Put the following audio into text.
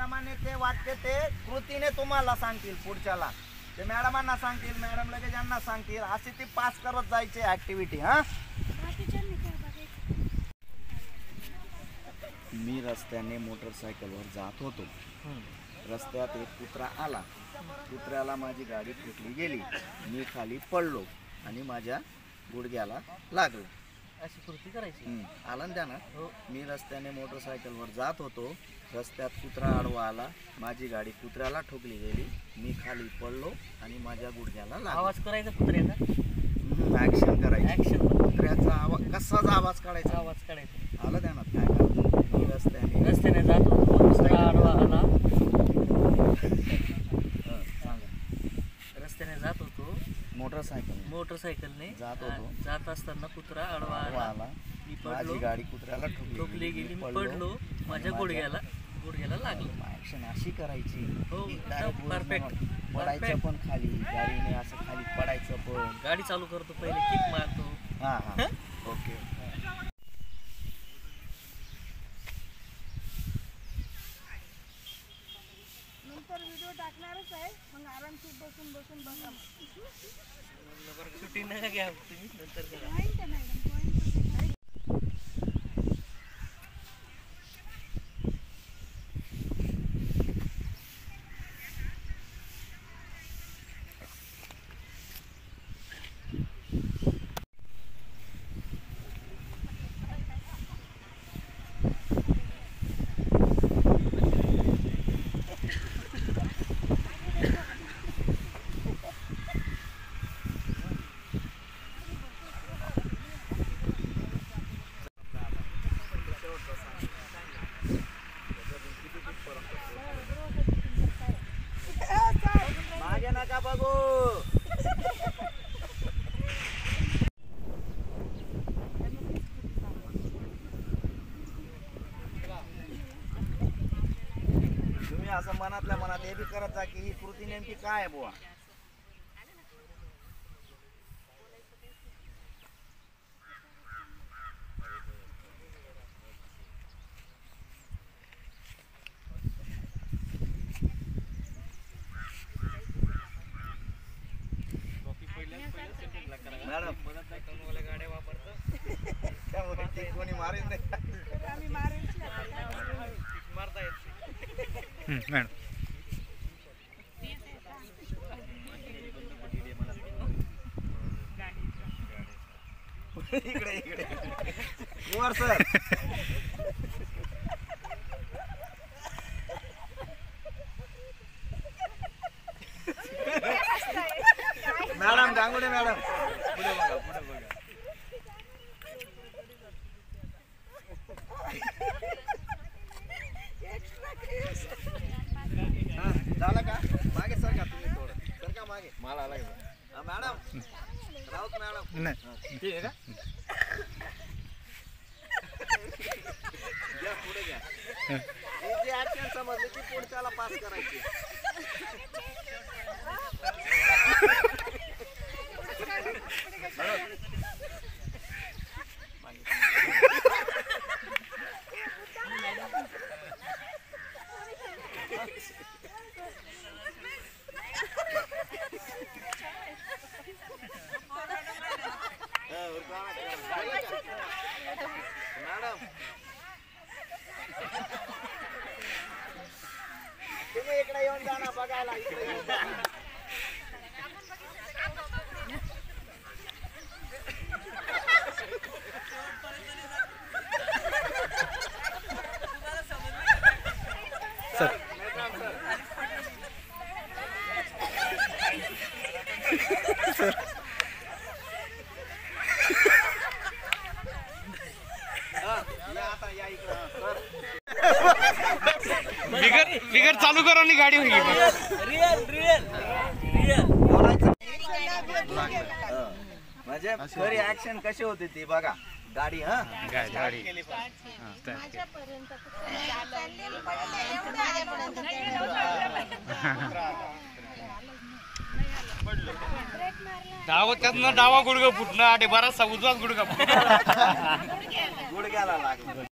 त्याप्रमाणे ते वाक्य ते कृतीने तुम्हाला सांगतील, पुढच्याला ते मॅडमांना सांगतील, मॅडम लगेच यांना सांगतील, अशी ती पास करत जायची ऍक्टिव्हिटी। हा, मी रस्त्याने मोटरसायकलवर जात होतो, रस्त्यात एक कुत्रा आला, कुत्र्याला माझी गाडी फुटली गेली, मी खाली पडलो आणि माझ्या गुडघ्याला लागलं, अशी कृती करायची। आलं ना ध्यानात? मी रस्त्याने मोटरसायकलवर जात होतो, रस्त्यात कुत्रा आडवा आला, माझी गाडी कुत्र्याला ठोकली गेली, मी खाली पडलो आणि माझ्या गुडघ्याला लागलं। आवाज करायचा कुत्र्याचा, ऍक्शन करायची, ऍक्शन कुत्र्याचा आवाज कसाचा आवाज काढायचा, आवाज काढायचा। आलं ध्यानात? काय करायचं? मी रस्त्याने जात होतो, कुत्रा आडवा आला, रस्त्याने जात होतो, मोटरसायकलने जात असताना कुत्रा आडवा आला, मी पडलो, माझी गाडी कुत्र्याला ठोकली गेली, मी पडलो, माझ्या गुडघ्याला लागलं। ऍक्शन अशी करायची, हो, परफेक्ट। पडायचं पण खाली, गाडीने असं खाली पडायचं पण, गाडी चालू करतो पहिले, किक मारतो। हा हा, ओके। नंतर व्हिडिओ टाकणारच आहे, मग आरामशीर बसून बघा। शूटिंग नका घ्या तुम्ही, नंतर करा। पॉइंट आहे मॅडम, पॉइंट। मागे नका बघू, तुम्ही असं मनातल्या मनात हे बी करत जा की ही कृती नेमकी काय आहे बुवा। मॅडम गाड्या वापरतो त्यामुळे ते कोणी मारेल नाही, आम्ही मारेल मारता येत मॅडम इकडे इकडे वर सर। मॅडम गांगुडे मॅडम पुढे बघा, पुढे बघा। झालं का? मागे सर का तुम्ही, थोडं सर का मागे, मला आला मॅडम, राऊत मॅडम नाही ठीक आहे का? घ्या पुढे घ्या, ही जी ऍक्शन समजली की पुढच्याला पास करायची। मॅडम तुम्ही इकडे येऊन जा ना बघायला, इकडे येऊन जा। बिगर चालू करा आणि गाडी होईल। रिअल रिअल रिअल म्हणजे खरी ऍक्शन कशी होती ती बघा। गाडी हा गाडी डावा त्यातनं डावा गुडघा फुटणं आणि बराचसा उजवाच गुडघा गुडघ्याला लागला।